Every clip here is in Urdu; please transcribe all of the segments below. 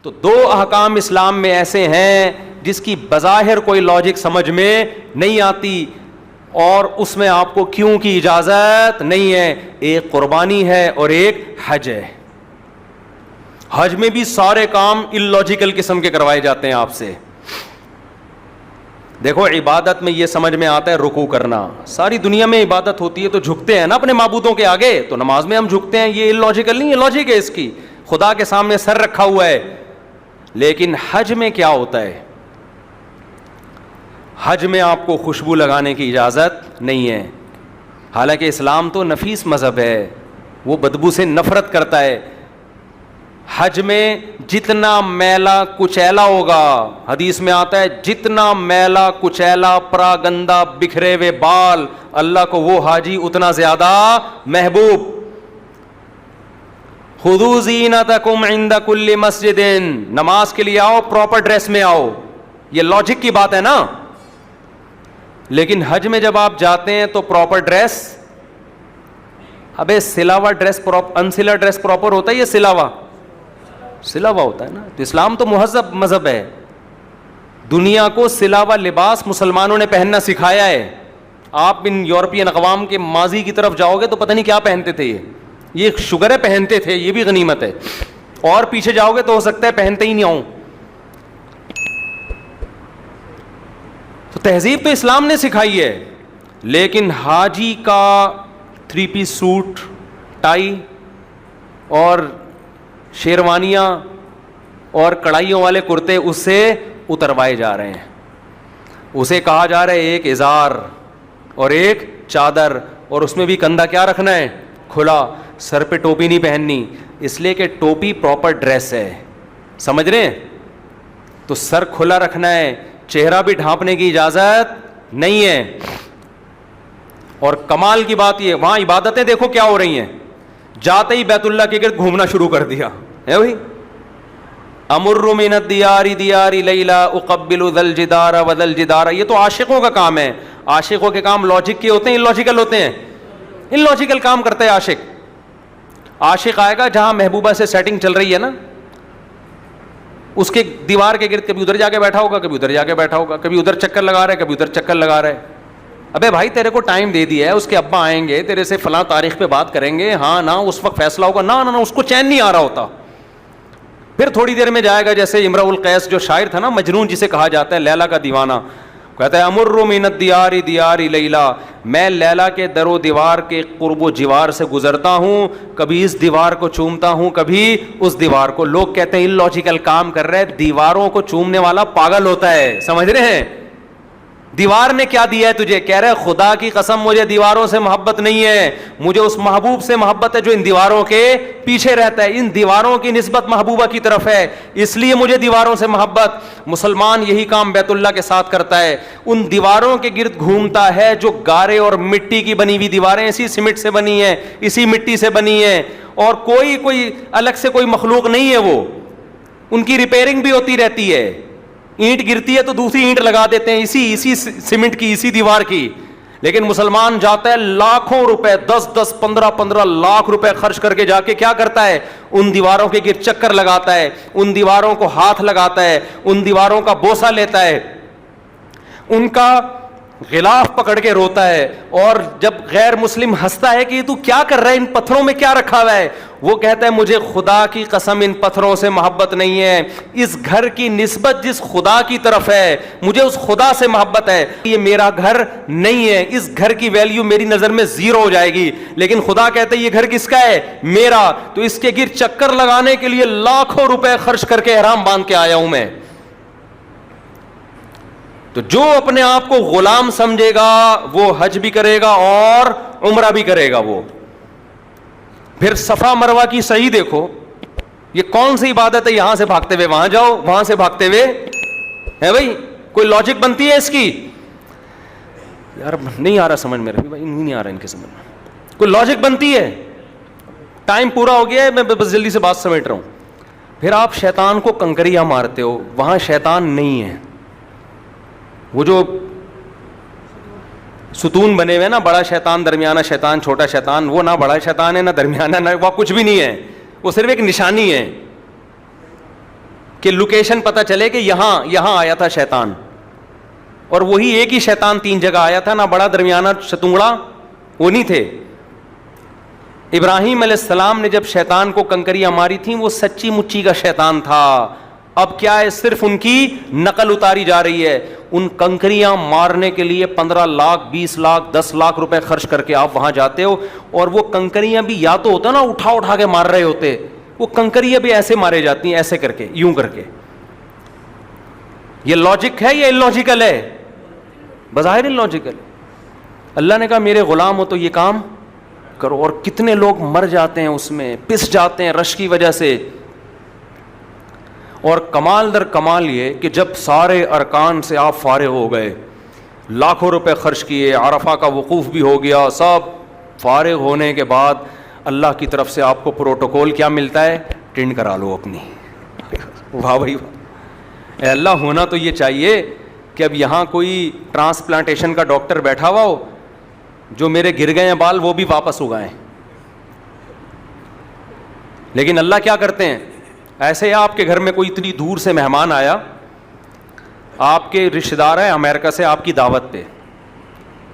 تو دو احکام اسلام میں ایسے ہیں جس کی بظاہر کوئی لاجک سمجھ میں نہیں آتی اور اس میں آپ کو کیوں کی اجازت نہیں ہے. ایک قربانی ہے اور ایک حج ہے. حج میں بھی سارے کام اللاجیکل قسم کے کروائے جاتے ہیں آپ سے. دیکھو عبادت میں یہ سمجھ میں آتا ہے رکوع کرنا, ساری دنیا میں عبادت ہوتی ہے تو جھکتے ہیں نا اپنے معبودوں کے آگے, تو نماز میں ہم جھکتے ہیں, یہ اللاجیکل نہیں ہے, لاجک ہے اس کی, خدا کے سامنے سر رکھا ہوا ہے. لیکن حج میں کیا ہوتا ہے؟ حج میں آپ کو خوشبو لگانے کی اجازت نہیں ہے. حالانکہ اسلام تو نفیس مذہب ہے, وہ بدبو سے نفرت کرتا ہے. حج میں جتنا میلا کچیلا ہوگا, حدیث میں آتا ہے جتنا میلا کچیلا پرا گندا بکھرے ہوئے بال, اللہ کو وہ حاجی اتنا زیادہ محبوب. خذوا زینتکم عند کل مسجد, نماز کے لیے آؤ پراپر ڈریس میں آؤ, یہ لاجک کی بات ہے نا. لیکن حج میں جب آپ جاتے ہیں تو پراپر ڈریس, ابے سلا ہوا ڈریس انسلا ڈریس پراپر ہوتا ہے یا سلا ہوا ہوتا ہے نا. تو اسلام تو مہذب مذہب ہے, دنیا کو سلا ہوا لباس مسلمانوں نے پہننا سکھایا ہے. آپ ان یورپین اقوام کے ماضی کی طرف جاؤ گے تو پتہ نہیں کیا پہنتے تھے, یہ شگر ہے پہنتے تھے, یہ بھی غنیمت ہے. اور پیچھے جاؤ گے تو ہو سکتا ہے پہنتے ہی نہیں ہوں. تو تہذیب تو اسلام نے سکھائی ہے. لیکن حاجی کا 3 پیس سوٹ, ٹائی اور شیروانیاں اور کڑھائیوں والے کرتے اس سے اتروائے جا رہے ہیں. اسے کہا جا رہا ہے ایک ازار اور ایک چادر, اور اس میں بھی کندھا کیا رکھنا ہے, کھلا. سر پہ ٹوپی نہیں پہننی, اس لیے کہ ٹوپی پراپر ڈریس ہے, سمجھ رہے ہیں. تو سر کھلا رکھنا ہے, چہرہ بھی ڈھانپنے کی اجازت نہیں ہے. اور کمال کی بات یہ, وہاں عبادتیں دیکھو کیا ہو رہی ہیں, جاتے ہی بیت اللہ کے گرد گھومنا شروع کر دیا ہے بھائی. امر من الدیار دیار لیلا اقبل ذا الجدار وذا الجدار, یہ تو عاشقوں کا کام ہے. عاشقوں کے کام لاجک کے ہوتے ہیں, اللاجیکل ہوتے ہیں. اللاجیکل کام کرتا ہے عاشق. عاشق آئے گا جہاں محبوبہ سے سیٹنگ چل رہی ہے نا, اس کے دیوار کے گرد کبھی ادھر جا کے بیٹھا ہوگا, کبھی ادھر جا کے بیٹھا ہوگا, کبھی ادھر چکر لگا رہا ہے, کبھی ادھر چکر لگا رہا ہے. ابے بھائی تیرے کو ٹائم دے دیا ہے, اس کے ابا آئیں گے تیرے سے فلاں تاریخ پہ بات کریں گے, ہاں نا اس وقت فیصلہ ہوگا, نہ اس کو چین نہیں آ رہا ہوتا. پھر تھوڑی دیر میں جائے گا, جیسے امرؤ القیس جو شاعر تھا نا, مجنون جسے کہا جاتا ہے, لیلا کا دیوانہ, کہتا ہے امر من الدیار دیار لیلا, میں لیلا کے در و دیوار کے قرب و جوار سے گزرتا ہوں, کبھی اس دیوار کو چومتا ہوں کبھی اس دیوار کو. لوگ کہتے ہیں اللاجیکل کام کر رہے, دیواروں کو چومنے والا پاگل ہوتا ہے, سمجھ رہے ہیں. دیوار نے کیا دیا ہے تجھے, کہہ رہے خدا کی قسم مجھے دیواروں سے محبت نہیں ہے, مجھے اس محبوب سے محبت ہے جو ان دیواروں کے پیچھے رہتا ہے. ان دیواروں کی نسبت محبوبہ کی طرف ہے, اس لیے مجھے دیواروں سے محبت. مسلمان یہی کام بیت اللہ کے ساتھ کرتا ہے, ان دیواروں کے گرد گھومتا ہے جو گارے اور مٹی کی بنی ہوئی دیواریں اسی سیمنٹ سے بنی ہیں, اسی مٹی سے بنی ہیں, اور کوئی الگ سے کوئی مخلوق نہیں ہے. وہ ان کی ریپیئرنگ بھی ہوتی رہتی ہے, اینٹ گرتی ہے تو دوسری اینٹ لگا دیتے ہیں اسی سیمنٹ کی, اسی دیوار کی. لیکن مسلمان جاتا ہے لاکھوں روپے, 10 15 لاکھ روپے خرچ کر کے جا کے کیا کرتا ہے, ان دیواروں کے گرد چکر لگاتا ہے, ان دیواروں کو ہاتھ لگاتا ہے, ان دیواروں کا بوسہ لیتا ہے, ان کا غلاف پکڑ کے روتا ہے. اور جب غیر مسلم ہنستا ہے کہ تو کیا کر رہا ہے, ان پتھروں میں کیا رکھا ہوا ہے, وہ کہتا ہے مجھے خدا کی قسم ان پتھروں سے محبت نہیں ہے, اس گھر کی نسبت جس خدا کی طرف ہے مجھے اس خدا سے محبت ہے. یہ میرا گھر نہیں ہے, اس گھر کی ویلیو میری نظر میں 0 ہو جائے گی. لیکن خدا کہتا ہے یہ گھر کس کا ہے, میرا, تو اس کے گرد چکر لگانے کے لیے لاکھوں روپے خرچ کر کے احرام باندھ کے آیا ہوں میں. تو جو اپنے آپ کو غلام سمجھے گا وہ حج بھی کرے گا اور عمرہ بھی کرے گا. وہ پھر صفا مروہ کی صحیح دیکھو, یہ کون سی عبادت ہے, یہاں سے بھاگتے ہوئے وہاں جاؤ, وہاں سے بھاگتے ہوئے ہے بھائی, کوئی لاجک بنتی ہے اس کی؟ یار نہیں آ رہا سمجھ میں, بھائی نہیں آ رہا ان کے سمجھ میں, کوئی لاجک بنتی ہے؟ ٹائم پورا ہو گیا ہے, میں بس جلدی سے بات سمیٹ رہا ہوں. پھر آپ شیطان کو کنکریاں مارتے ہو, وہاں شیطان نہیں ہے. وہ جو ستون بنے ہوئے نا, بڑا شیطان, درمیانہ شیطان, چھوٹا شیطان, وہ نہ بڑا شیطان ہے نہ درمیانہ, نہ وہ کچھ بھی نہیں ہے, وہ صرف ایک نشانی ہے. کہ لوکیشن پتہ چلے کہ یہاں آیا تھا شیطان, اور وہی ایک ہی شیطان 3 جگہ آیا تھا, نہ بڑا درمیانہ ستونگڑا وہ نہیں تھے. ابراہیم علیہ السلام نے جب شیطان کو کنکریاں ماری تھیں وہ سچی مچی کا شیطان تھا. اب کیا ہے, صرف ان کی نقل اتاری جا رہی ہے. ان کنکریاں مارنے کے لیے 15 لاکھ 20 لاکھ 10 لاکھ روپے خرچ کر کے آپ وہاں جاتے ہو, اور وہ کنکریاں بھی یا تو ہوتا نا اٹھا کے مار رہے ہوتے, وہ کنکریاں بھی ایسے مارے جاتی ہیں, ایسے کر کے, یوں کر کے. یہ لاجک ہے یا اللاجیکل ہے؟ بظاہر اللاجیکل. اللہ نے کہا میرے غلام ہو تو یہ کام کرو, اور کتنے لوگ مر جاتے ہیں اس میں, پس جاتے ہیں رش کی وجہ سے. اور کمال در کمال یہ کہ جب سارے ارکان سے آپ فارغ ہو گئے, لاکھوں روپے خرچ کیے, عرفہ کا وقوف بھی ہو گیا, سب فارغ ہونے کے بعد اللہ کی طرف سے آپ کو پروٹوکول کیا ملتا ہے؟ ٹینڈ کرا لو اپنی. واہ بھائی واہ. اے اللہ, ہونا تو یہ چاہیے کہ اب یہاں کوئی ٹرانسپلانٹیشن کا ڈاکٹر بیٹھا ہوا ہو, جو میرے گر گئے ہیں بال وہ بھی واپس اگائیں. لیکن اللہ کیا کرتے ہیں, ایسے آپ کے گھر میں کوئی اتنی دور سے مہمان آیا, آپ کے رشتہ دار ہیں امریکہ سے آپ کی دعوت پہ,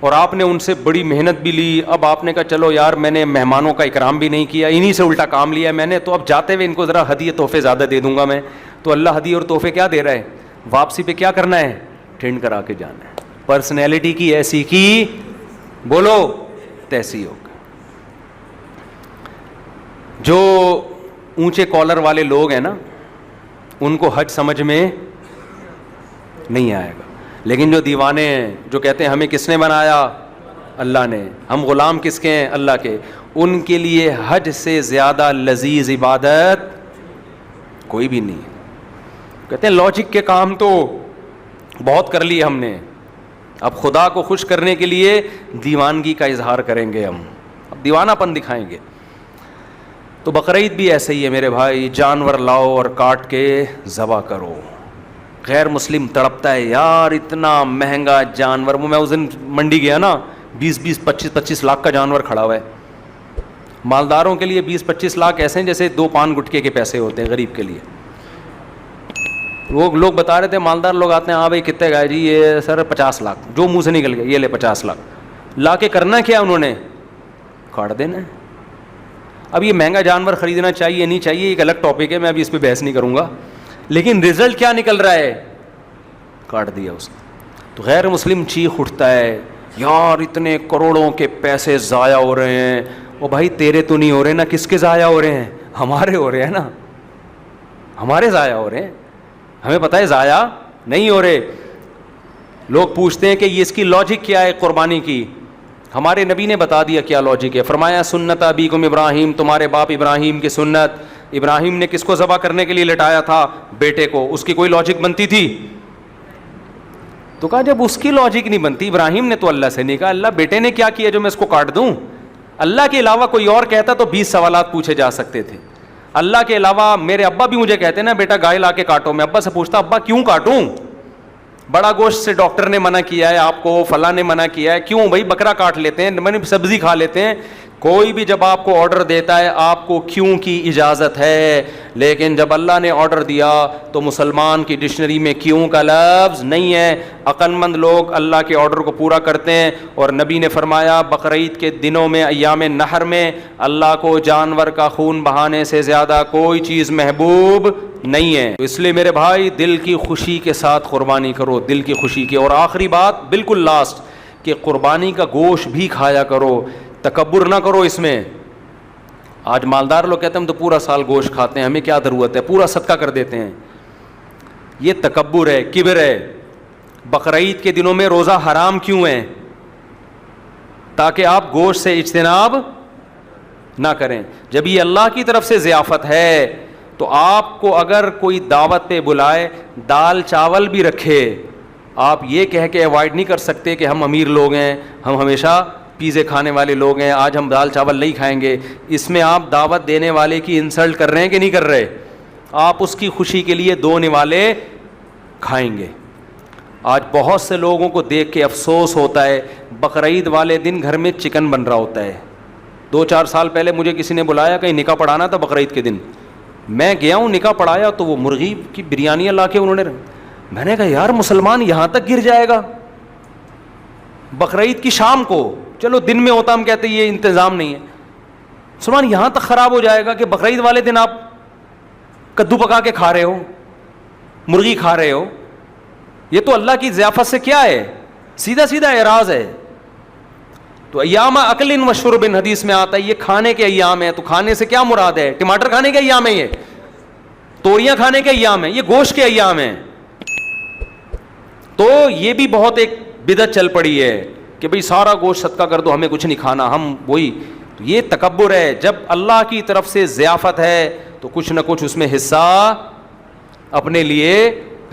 اور آپ نے ان سے بڑی محنت بھی لی. اب آپ نے کہا چلو یار میں نے مہمانوں کا اکرام بھی نہیں کیا, انہی سے الٹا کام لیا میں نے, تو اب جاتے ہوئے ان کو ذرا ہدیے تحفے زیادہ دے دوں گا میں. تو اللہ ہدیے اور تحفے کیا دے رہا ہے, واپسی پہ کیا کرنا ہے؟ ٹھنڈ کرا کے جانا ہے. پرسنالٹی کی ایسی کی بولو تیسی ہوگا. جو اونچے کالر والے لوگ ہیں نا, ان کو حج سمجھ میں نہیں آئے گا. لیکن جو دیوانے ہیں, جو کہتے ہیں ہمیں کس نے بنایا؟ اللہ نے, ہم غلام کس کے ہیں؟ اللہ کے, ان کے لیے حج سے زیادہ لذیذ عبادت کوئی بھی نہیں. کہتے ہیں لاجک کے کام تو بہت کر لیے ہم نے, اب خدا کو خوش کرنے کے لیے دیوانگی کا اظہار کریں گے, ہم اب دیوانہ پن دکھائیں گے. تو بقرعید بھی ایسے ہی ہے میرے بھائی, جانور لاؤ اور کاٹ کے ذبح کرو. غیر مسلم تڑپتا ہے یار اتنا مہنگا جانور. میں اس دن منڈی گیا نا, 20-25 لاکھ کا جانور کھڑا ہوا ہے. مالداروں کے لیے 20-25 لاکھ ایسے ہیں جیسے 2 پان گٹکے کے پیسے ہوتے ہیں غریب کے لیے. وہ لوگ بتا رہے تھے, مالدار لوگ آتے ہیں, ہاں بھائی کتنے گئے جی؟ یہ سر 50 لاکھ, جو منہ سے نکل گیا, یہ لے 50 لاکھ. لا کے کرنا کیا انہوں نے؟ کاٹ دینا ہے. اب یہ مہنگا جانور خریدنا چاہیے نہیں چاہیے ایک الگ ٹاپک ہے, میں ابھی اس پہ بحث نہیں کروں گا, لیکن رزلٹ کیا نکل رہا ہے؟ کاٹ دیا اس نے. تو غیر مسلم چیخ اٹھتا ہے یار اتنے کروڑوں کے پیسے ضائع ہو رہے ہیں. وہ بھائی تیرے تو نہیں ہو رہے نا, کس کے ضائع ہو رہے ہیں؟ ہمارے ہو رہے ہیں نا, ہمارے ضائع ہو رہے ہیں. ہمیں پتہ ہے ضائع نہیں ہو رہے. لوگ پوچھتے ہیں کہ یہ اس کی لاجک کیا ہے قربانی کی. ہمارے نبی نے بتا دیا کیا لاجک ہے. فرمایا سنت ابیکم ابراہیم, تمہارے باپ ابراہیم کی سنت. ابراہیم نے کس کو ذبح کرنے کے لیے لٹایا تھا؟ بیٹے کو. اس کی کوئی لاجک بنتی تھی؟ تو کہا جب اس کی لاجک نہیں بنتی, ابراہیم نے تو اللہ سے نہیں کہا اللہ بیٹے نے کیا کیا جو میں اس کو کاٹ دوں. اللہ کے علاوہ کوئی اور کہتا تو 20 سوالات پوچھے جا سکتے تھے. اللہ کے علاوہ میرے ابا بھی مجھے کہتے ہیں نا بیٹا گائے لا کے کاٹو, میں ابا سے پوچھتا ابا کیوں کاٹوں؟ بڑا گوشت سے ڈاکٹر نے منع کیا ہے آپ کو, فلاں نے منع کیا ہے, کیوں بھائی بکرا کاٹ لیتے ہیں, میں نے سبزی کھا لیتے ہیں. کوئی بھی جب آپ کو آرڈر دیتا ہے آپ کو کیوں کی اجازت ہے, لیکن جب اللہ نے آرڈر دیا تو مسلمان کی ڈکشنری میں کیوں کا لفظ نہیں ہے. عقل مند لوگ اللہ کے آرڈر کو پورا کرتے ہیں. اور نبی نے فرمایا بقرعید کے دنوں میں, ایام نحر میں, اللہ کو جانور کا خون بہانے سے زیادہ کوئی چیز محبوب نہیں ہے. اس لیے میرے بھائی دل کی خوشی کے ساتھ قربانی کرو, دل کی خوشی کی. اور آخری بات بالکل لاسٹ, کہ قربانی کا گوشت بھی کھایا کرو, تکبر نہ کرو اس میں. آج مالدار لوگ کہتے ہیں ہم تو پورا سال گوشت کھاتے ہیں, ہمیں کیا ضرورت ہے, پورا صدقہ کر دیتے ہیں. یہ تکبر ہے, کبر ہے. بقرعید کے دنوں میں روزہ حرام کیوں ہے؟ تاکہ آپ گوشت سے اجتناب نہ کریں. جب یہ اللہ کی طرف سے ضیافت ہے تو آپ کو اگر کوئی دعوت پہ بلائے, دال چاول بھی رکھے, آپ یہ کہہ کے اوائڈ نہیں کر سکتے کہ ہم امیر لوگ ہیں, ہم ہمیشہ پیزے کھانے والے لوگ ہیں, آج ہم دال چاول نہیں کھائیں گے. اس میں آپ دعوت دینے والے کی انسلٹ کر رہے ہیں کہ نہیں کر رہے؟ آپ اس کی خوشی کے لیے 2 نوالے کھائیں گے. آج بہت سے لوگوں کو دیکھ کے افسوس ہوتا ہے, بقرعید والے دن گھر میں چکن بن رہا ہوتا ہے. 2-4 سال پہلے مجھے کسی نے بلایا, کہیں نکاح پڑھانا تھا بقرعید کے دن, میں گیا ہوں نکاح پڑھایا تو وہ مرغی کی بریانیاں لا کے انہوں نے، میں نے کہا یار مسلمان یہاں تک گر جائے گا بقرعید کی شام کو، چلو دن میں ہوتا ہم کہتے یہ انتظام نہیں ہے، مسلمان یہاں تک خراب ہو جائے گا کہ بقرعید والے دن آپ کدو پکا کے کھا رہے ہو، مرغی کھا رہے ہو. یہ تو اللہ کی ضیافت سے کیا ہے؟ سیدھا سیدھا اعراض ہے. تو ایام اکل و شرب حدیث میں آتا ہے یہ کھانے کے ایام ہیں. تو کھانے سے کیا مراد ہے؟ ٹماٹر کھانے کے ایام ہیں، یہ توریاں کھانے کے ایام ہیں، یہ گوشت کے ایام ہیں. تو یہ بھی بہت ایک بدعت چل پڑی ہے کہ بھئی سارا گوشت صدقہ کر دو، ہمیں کچھ نہیں کھانا، ہم وہی. تو یہ تکبر ہے. جب اللہ کی طرف سے ضیافت ہے تو کچھ نہ کچھ اس میں حصہ اپنے لیے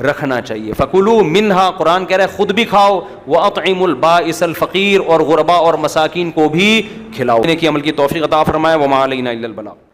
رکھنا چاہیے. فَكُلُوا مِنْهَا، قرآن کہہ رہا ہے خود بھی کھاؤ، وَأَطْعِمُوا الْبَائِسَ الْفَقِيرَ، اور غربا اور مساکین کو بھی کھلاؤ. کی عمل کی توفیق عطا فرمائے. وَمَا عَلَيْنَا إِلَّا الْبَلَاغُ.